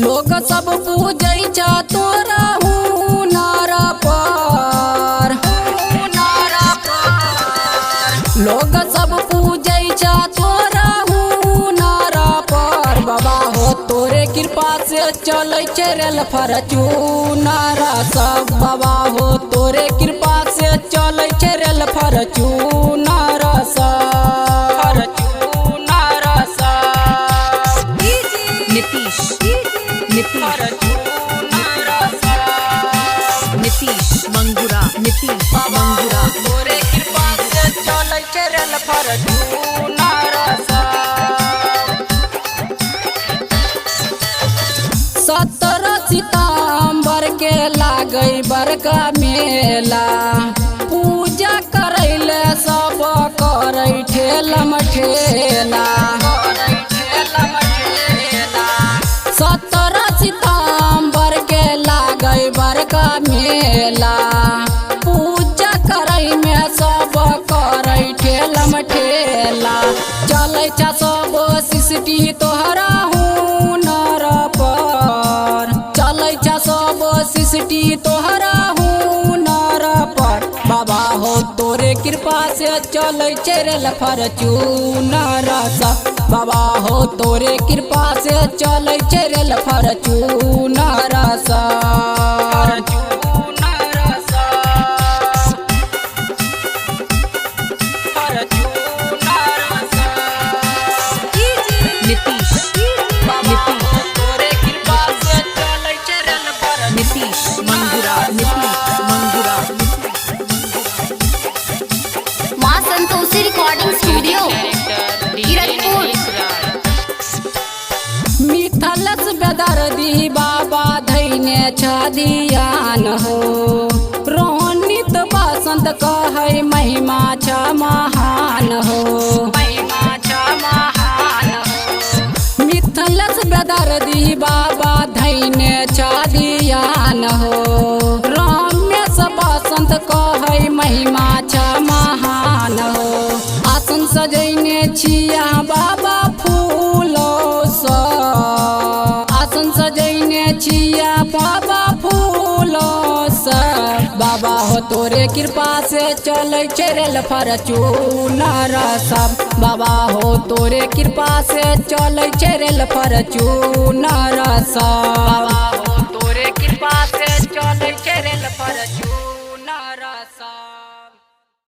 लोग सब पूजै छ तोरा हुनर पर, लोग सब पूजै छ तोरा हुनर पर। बाबा हो तोरे कृपा से चलै छै रेल फॉर्च्यूनर सब। बाबा हो तोरे कृपा से चलै छै रेल फॉर्च्यूनर सब। नीतीश मंगुरा, नीतीश मंगुरा। तोरे कृपा से चलै छै रेल फॉर्च्यूनर सब। 17 सितंबर के लागै बड़का मेला, पूजा करैले सब करै ठेलम ठेला। 17 सितंबर के लागै बड़का मेला, पूजा करै में सब करै ठेलम ठेला। चलै छ सब सिसटी तोहरा हुनर पर, चलै छ सब सिसटी तोहरा हुनर पर। बाबा हो तोरे कृपा से चलै छै रेल फॉर्च्यूनर सब। बाबा हो तोरे कृपा से चलै छै रेल फॉर्च्यूनर सब। नीतीश, तोरे कृपा से चलै छै रेल फॉर्च्यूनर। नीतीश मंगुरा, नीतीश मंगुरा। माँ संतोषी रिकॉर्डिंग स्टूडियो मिथिलेश बेदर्दी बाबा धैने छ ध्यान हो। रोनित बसंत कहै महिमा छ महान हो। मिथिलेश बेदर्दी बाबा धैने छ ध्यान हो। रमेश बसंत कहै महिमा छ महान हो। आसन सजैने छिया बाबा फूलो सँ, आसन सजैने छिया बाबा फूलो सँ। बाबा हो तोरे कृपा से चलै छै रेल फॉर्च्यूनर सब। बाबा हो तोरे कृपा से चलै छै रेल फॉर्च्यूनर सब। बाबा हो तोरे कृपा से चलै छै रेल फॉर्च्यूनर सब।